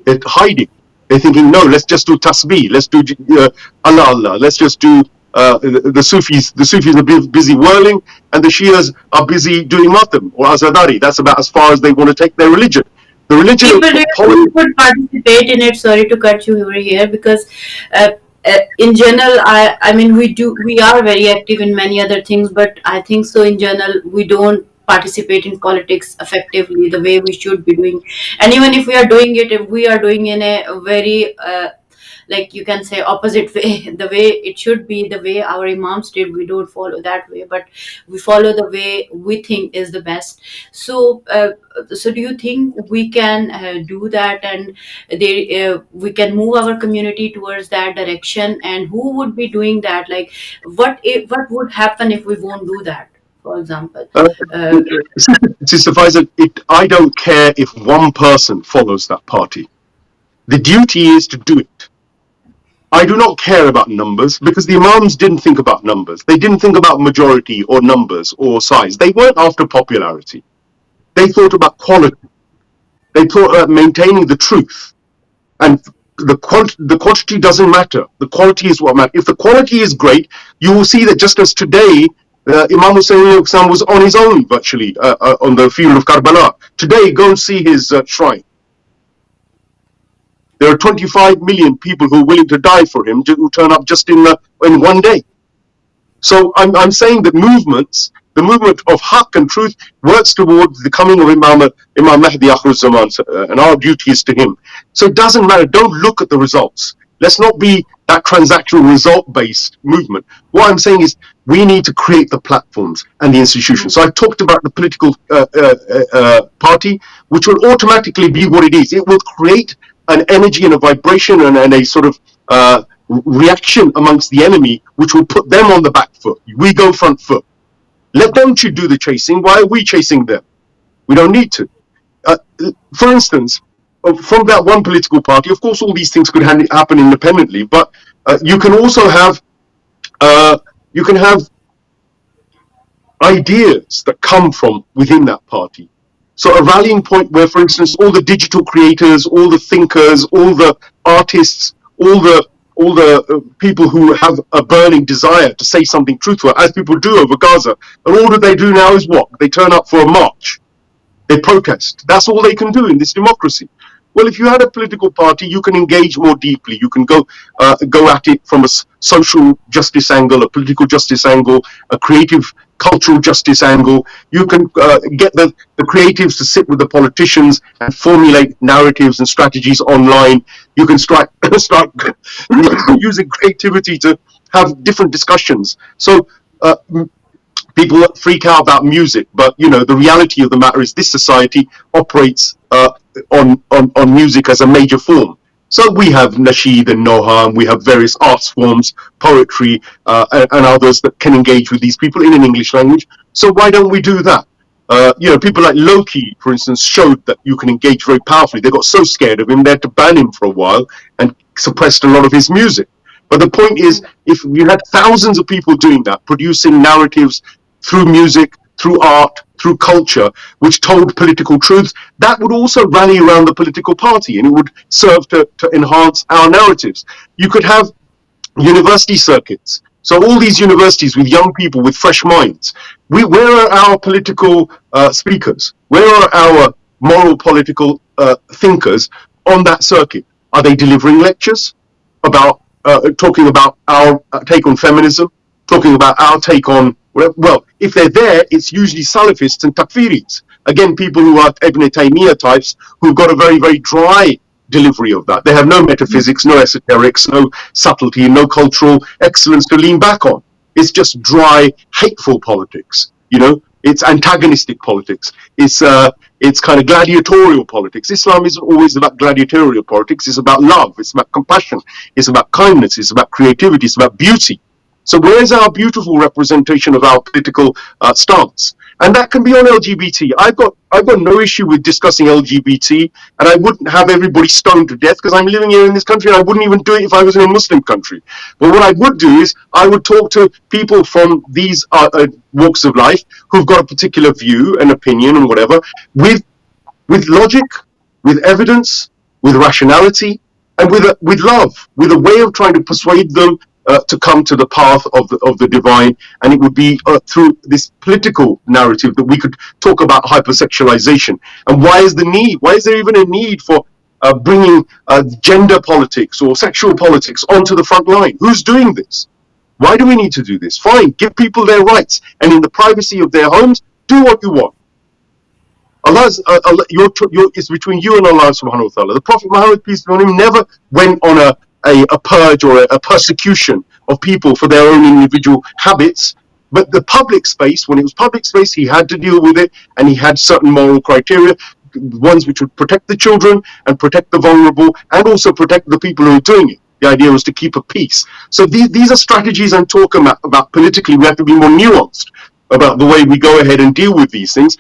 They're hiding. They're thinking, no, let's just do tasbih. Let's do Allah Allah. Let's just do the Sufis. The Sufis are busy whirling, and the Shias are busy doing matam or azadari. That's about as far as they want to take their religion. The religion people could participate in it. Sorry to cut you over here, because in general, I mean, we are very active in many other things, but I think so in general we don't participate in politics effectively the way we should be doing. And even if we are doing it, if we are doing in a very like you can say opposite way, the way it should be, the way our imams did, we don't follow that way, but we follow the way we think is the best. So do you think we can do that, and we can move our community towards that direction? And who would be doing that? Like what would happen if we won't do that, for example? Sister Faiza, I don't care if one person follows that party. The duty is to do it. I do not care about numbers, because the Imams didn't think about numbers. They didn't think about majority or numbers or size. They weren't after popularity. They thought about quality. They thought about maintaining the truth. And the quantity doesn't matter. The quality is what matters. If the quality is great, you will see that just as today, Imam Hussein was on his own virtually on the field of Karbala. Today, go and see his shrine. There are 25 million people who are willing to die for him, who turn up just in one day. So I'm saying that the movement of haqq and truth works towards the coming of Imam Mahdi Akhir Zaman, and our duty is to him. So it doesn't matter. Don't look at the results. Let's not be that transactional result-based movement. What I'm saying is we need to create the platforms and the institutions. So I talked about the political party, which will automatically be what it is. It will create an energy and a vibration and a sort of reaction amongst the enemy, which will put them on the back foot. We go front foot. Let them do the chasing. Why are we chasing them? We don't need to. For instance, from that one political party, of course, all these things could happen independently, but You can also have you can have ideas that come from within that party. So a rallying point where, for instance, all the digital creators, all the thinkers, all the artists, all the people who have a burning desire to say something truthful, as people do over Gaza, and all that they do now is what? They turn up for a march. They protest. That's all they can do in this democracy. Well, if you had a political party, you can engage more deeply. You can go at it from a social justice angle, a political justice angle, a creative cultural justice angle. You can get the creatives to sit with the politicians and formulate narratives and strategies online. You can start using creativity to have different discussions. So people freak out about music, but the reality of the matter is this society operates on music as a major form. So we have nasheed and noha, and we have various arts forms, poetry, and others that can engage with these people in an English language. So why don't we do that? People like Loki, for instance, showed that you can engage very powerfully. They got so scared of him, they had to ban him for a while and suppressed a lot of his music. But the point is, if you had thousands of people doing that, producing narratives through music, through art, through culture, which told political truths, that would also rally around the political party, and it would serve to enhance our narratives. You could have university circuits. So all these universities with young people with fresh minds. Where are our political speakers? Where are our moral political thinkers on that circuit? Are they delivering lectures about talking about our take on feminism, talking about our take on, well, if they're there, it's usually Salafists and Takfiris. Again, people who are Ibn Taymiyyah types who've got a very, very dry delivery of that. They have no metaphysics, no esoterics, no subtlety, no cultural excellence to lean back on. It's just dry, hateful politics. It's antagonistic politics. It's kind of gladiatorial politics. Islam isn't always about gladiatorial politics. It's about love. It's about compassion. It's about kindness. It's about creativity. It's about beauty. So where's our beautiful representation of our political stance? And that can be on LGBT. I've got no issue with discussing LGBT, and I wouldn't have everybody stoned to death because I'm living here in this country, and I wouldn't even do it if I was in a Muslim country. But what I would do is I would talk to people from these walks of life who've got a particular view and opinion and whatever, with logic, with evidence, with rationality, and with love, with a way of trying to persuade them to come to the path of the divine. And it would be through this political narrative that we could talk about hypersexualization. And why is there even a need for bringing gender politics or sexual politics onto the front line? Who's doing this? Why do we need to do this? Fine, give people their rights, and in the privacy of their homes, do what you want. It's between you and Allah subhanahu wa ta'ala. The Prophet Muhammad, peace be upon him, never went on a purge or a persecution of people for their own individual habits. But the public space, when it was public space, he had to deal with it, and he had certain moral criteria, ones which would protect the children and protect the vulnerable and also protect the people who are doing it. The idea was to keep a peace. So these are strategies I'm talking about politically. We have to be more nuanced about the way we go ahead and deal with these things.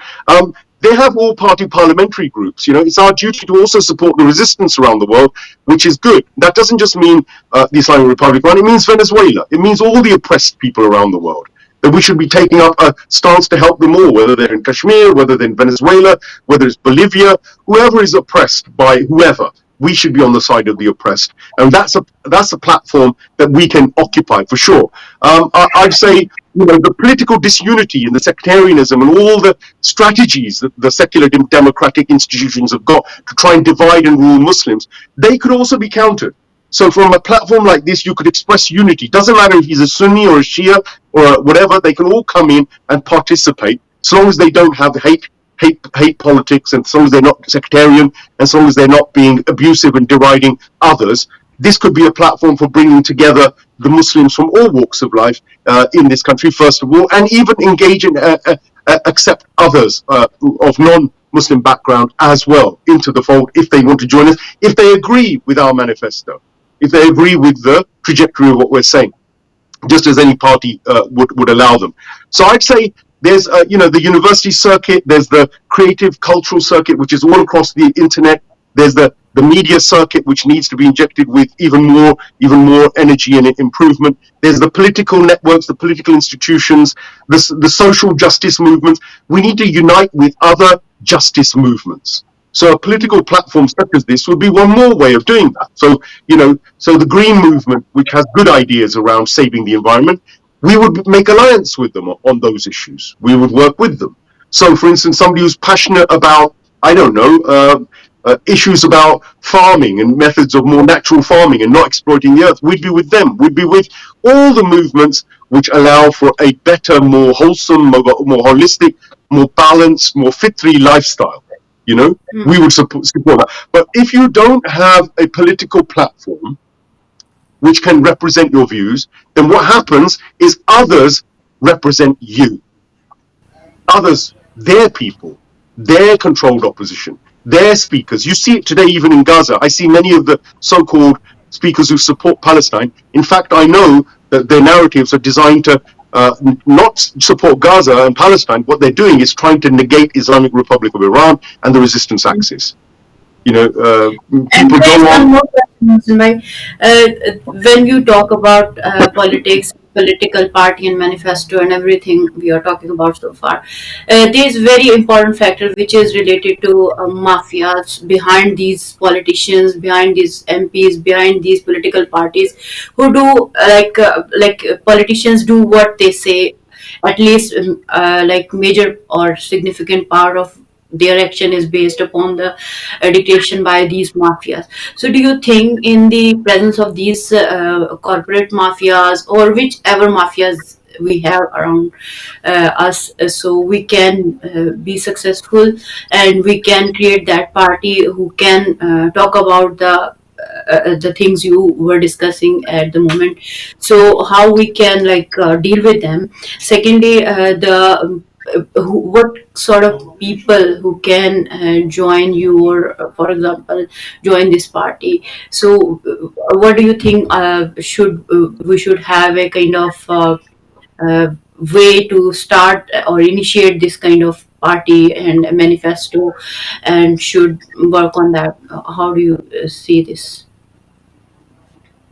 They have all-party parliamentary groups. It's our duty to also support the resistance around the world, which is good. That doesn't just mean the Islamic Republic, it means Venezuela. It means all the oppressed people around the world. That we should be taking up a stance to help them all, whether they're in Kashmir, whether they're in Venezuela, whether it's Bolivia, whoever is oppressed by whoever. We should be on the side of the oppressed, and that's a platform that we can occupy for sure. I'd say the political disunity and the sectarianism and all the strategies that the secular democratic institutions have got to try and divide and rule Muslims, they could also be countered. So from a platform like this, you could express unity. Doesn't matter if he's a Sunni or a Shia or whatever, they can all come in and participate, as long as they don't have hate politics, and as long as they're not sectarian, as long as they're not being abusive and deriding others. This could be a platform for bringing together the Muslims from all walks of life in this country, first of all, and even engage and accept others of non-Muslim background as well into the fold if they want to join us, if they agree with our manifesto, if they agree with the trajectory of what we're saying, just as any party would allow them. So I'd say there's the university circuit, there's the creative cultural circuit, which is all across the internet. There's the the media circuit, which needs to be injected with even more energy and improvement. There's the political networks, the political institutions, the social justice movements. We need to unite with other justice movements. So a political platform such as this would be one more way of doing that. So, so the Green Movement, which has good ideas around saving the environment, we would make alliance with them on those issues. We would work with them. So, for instance, somebody who's passionate about, I don't know, issues about farming and methods of more natural farming and not exploiting the earth, we'd be with them. We'd be with all the movements which allow for a better, more wholesome, more holistic, more balanced, more fitri lifestyle. We would support that. But if you don't have a political platform which can represent your views, then what happens is others represent you. Others, their people, their controlled opposition, their speakers. You see it today even in Gaza. I see many of the so-called speakers who support Palestine. In fact, I know that their narratives are designed to not support Gaza and Palestine. What they're doing is trying to negate Islamic Republic of Iran and the resistance axis. People go on. When you talk about politics, political party and manifesto and everything we are talking about so far, there is very important factor which is related to mafias behind these politicians, behind these MPs, behind these political parties, who do like politicians do what they say. At least like major or significant part of their action is based upon the dictation by these mafias. So do you think in the presence of these corporate mafias or whichever mafias we have around us, so we can be successful and we can create that party who can talk about the things you were discussing at the moment, so how we can deal with them? Secondly, the what sort of people who can join you or for example join this party? So what do you think we should have a kind of way to start or initiate this kind of party and manifesto, and should work on that? How do you see this?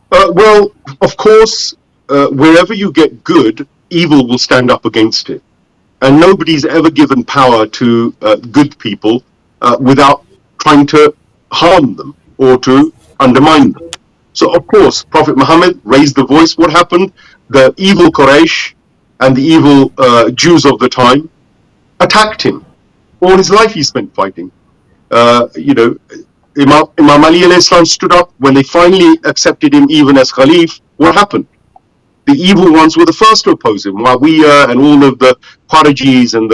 Well, of course, wherever you get good, evil will stand up against it. And nobody's ever given power to good people without trying to harm them or to undermine them. So, of course, Prophet Muhammad raised the voice. What happened? The evil Quraysh and the evil Jews of the time attacked him. All his life he spent fighting. Imam Ali alayhi salam stood up. When they finally accepted him even as Khalif, what happened? The evil ones were the first to oppose him. Muawiyah and all of the Kharijis and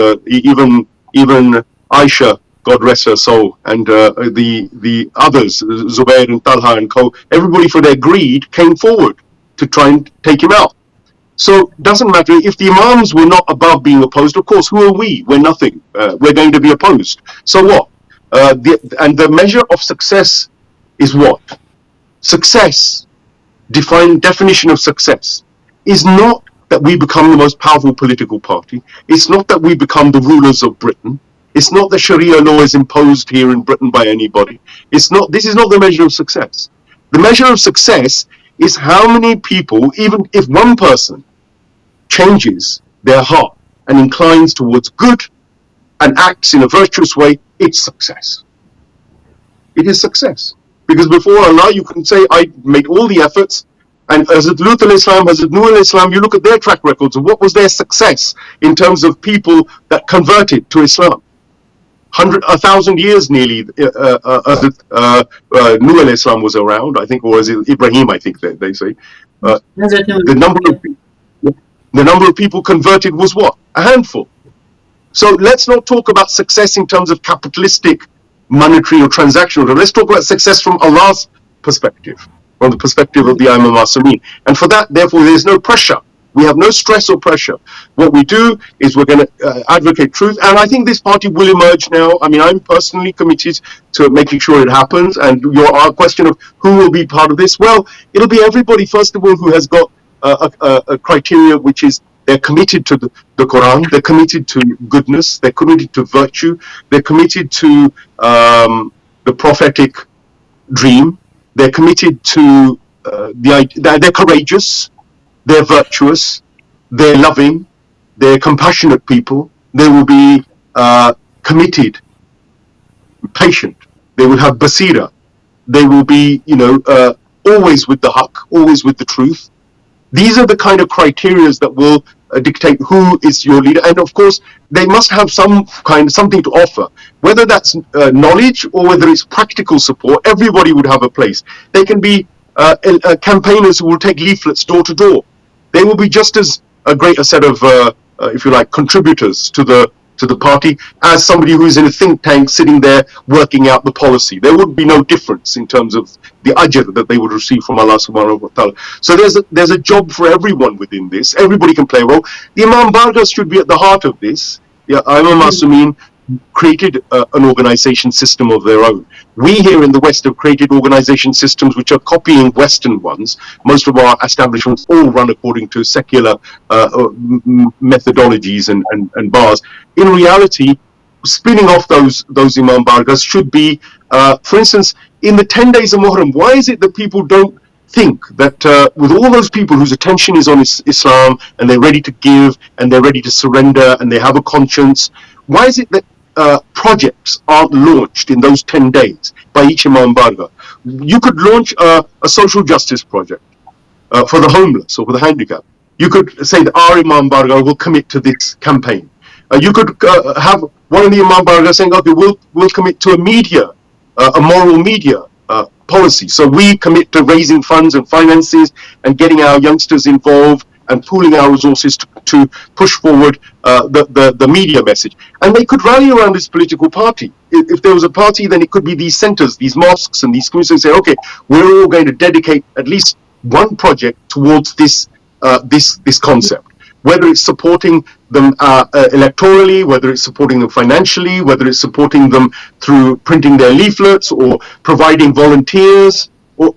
even Aisha, God rest her soul, and the others, Zubair and Talha and co. Everybody, for their greed, came forward to try and take him out. So it doesn't matter if the Imams were not above being opposed. Of course, who are we? We're nothing. We're going to be opposed. So what? And the measure of success is what? Success, definition of success, is not that we become the most powerful political party. It's not that we become the rulers of Britain. It's not that Sharia law is imposed here in Britain by anybody. This is not the measure of success. The measure of success is how many people, even if one person changes their heart and inclines towards good and acts in a virtuous way, it's success. It is success. Because before Allah, you can say, I made all the efforts. And Hazrat Lut al-Islam, Hazrat Nuh al-Islam, you look at their track records of what was their success in terms of people that converted to Islam. 1,000 years nearly, Hazrat Nuh al-Islam was around, I think, or was it Ibrahim, I think they say. The number of people converted was what? A handful. So let's not talk about success in terms of capitalistic, monetary or transactional. Let's talk about success from Allah's perspective, from the perspective of the Imam Masameen. And for that, therefore, there's no pressure. We have no stress or pressure. What we do is we're going to advocate truth. And I think this party will emerge now. I mean, I'm personally committed to making sure it happens. And your question of who will be part of this, well, it'll be everybody, first of all, who has got a criteria, which is they're committed to the Quran, they're committed to goodness, they're committed to virtue, they're committed to the prophetic dream. They're committed to they're courageous, they're virtuous, they're loving, they're compassionate people. They will be committed, patient. They will have basira. They will be, always with the haqq, always with the truth. These are the kind of criterias that will dictate who is your leader. And of course, they must have something to offer, whether that's knowledge or whether it's practical support. Everybody would have a place. They can be campaigners who will take leaflets door to door. They will be just as great a set of, if you like, contributors to the party as somebody who is in a think tank sitting there working out the policy. There would be no difference in terms of the ajr that they would receive from Allah subhanahu wa ta'ala. So there's a job for everyone within this. Everybody can play a role. The Imam Bargas should be at the heart of this. Yeah, Imam Masumin created an organization system of their own. We here in the West have created organization systems which are copying Western ones. Most of our establishments all run according to secular methodologies and bars. In reality, spinning off those Imam Bargas should be, for instance, in the 10 days of Muharram, why is it that people don't think that with all those people whose attention is on Islam and they're ready to give and they're ready to surrender and they have a conscience, why is it that projects aren't launched in those 10 days by each Imam Barga? You could launch a social justice project for the homeless or for the handicapped. You could say that our Imam Barga will commit to this campaign. You could have one of the Imam Barga saying, okay, we'll commit to a moral media policy. So we commit to raising funds and finances and getting our youngsters involved and pooling our resources to push forward the media message. And they could rally around this political party. If there was a party, then it could be these centers, these mosques and these communities say, okay, we're all going to dedicate at least one project towards this concept. Whether it's supporting them electorally, whether it's supporting them financially, whether it's supporting them through printing their leaflets or providing volunteers, or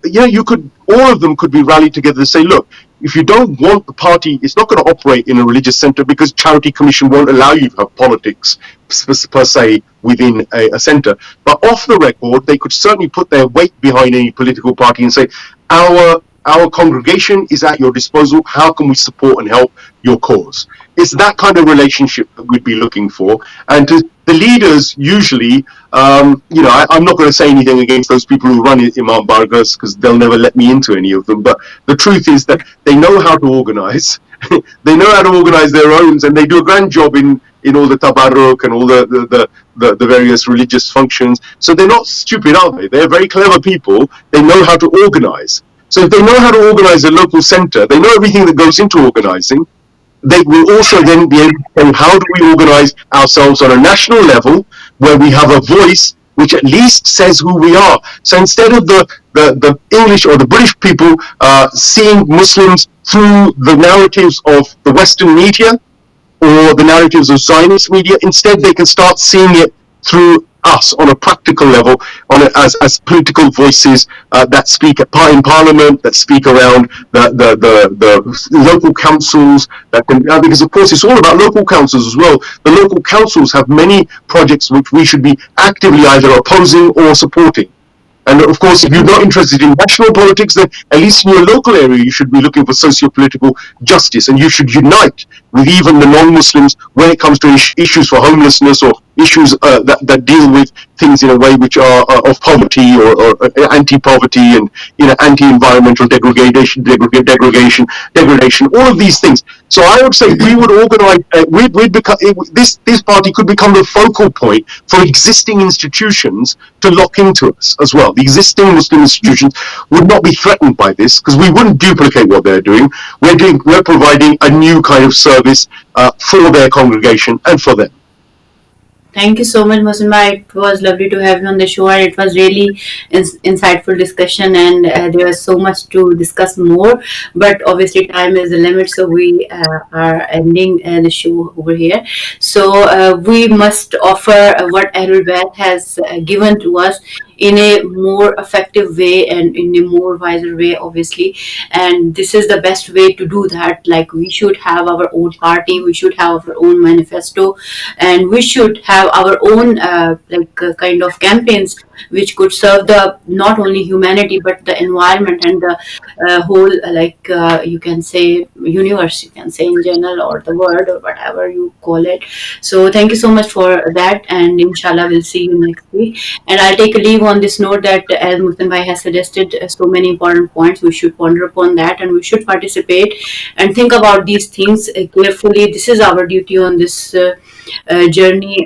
all of them could be rallied together to say, look, if you don't want the party, it's not going to operate in a religious center because Charity Commission won't allow you to have politics per se within a center. But off the record, they could certainly put their weight behind any political party and say, our congregation is at your disposal. How can we support and help your cause? It's that kind of relationship that we'd be looking for. And to the leaders, usually, I'm not going to say anything against those people who run Imam Bargas because they'll never let me into any of them. But the truth is that they know how to organize. They know how to organize their own, and they do a grand job in all the tabarruk and all the various religious functions. So they're not stupid, are they? They're very clever people. They know how to organize. So if they know how to organize a local center, they know everything that goes into organizing. They will also then be able to say, how do we organize ourselves on a national level where we have a voice which at least says who we are. So instead of the English or the British people seeing Muslims through the narratives of the Western media or the narratives of Zionist media, instead they can start seeing it through us on a practical level, as political voices that speak in Parliament, that speak around the local councils, because of course it's all about local councils as well. The local councils have many projects which we should be actively either opposing or supporting. And of course, if you're not interested in national politics, then at least in your local area, you should be looking for socio-political justice, and you should unite with even the non-Muslims when it comes to issues for homelessness or issues that deal with things in a way which are of poverty or anti-poverty and anti-environmental degradation, all of these things. So I would say we would organize. We'd become this party could become the focal point for existing institutions to lock into us as well. The existing Muslim institutions would not be threatened by this because we wouldn't duplicate what they're doing. We're providing a new kind of service for their congregation and for them. Thank you so much, Muslima. It was lovely to have you on the show, and it was really insightful discussion, and there was so much to discuss more. But obviously, time is the limit, so we are ending the show over here. So we must offer what Ahlul Bayt has given to us in a more effective way and in a more wiser way, obviously. And this is the best way to do that. Like, we should have our own party, we should have our own manifesto, and we should have our own kind of campaigns which could serve the not only humanity but the environment and the whole you can say universe, you can say in general, or the world, or whatever you call it. So thank you so much for that, and inshallah we'll see you next week. And I'll take a leave on this note that as Muslim Bhai has suggested so many important points, we should ponder upon that and we should participate and think about these things carefully. This is our duty on this journey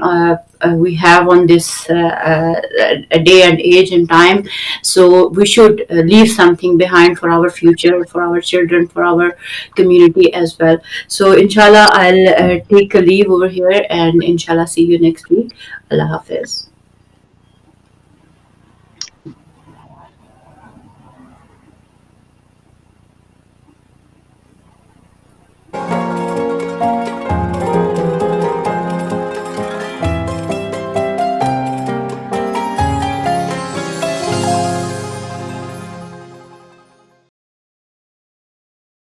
we have on this day and age and time. So we should leave something behind for our future, for our children, for our community as well. So inshallah, I'll take a leave over here, and inshallah see you next week. Allah Hafiz.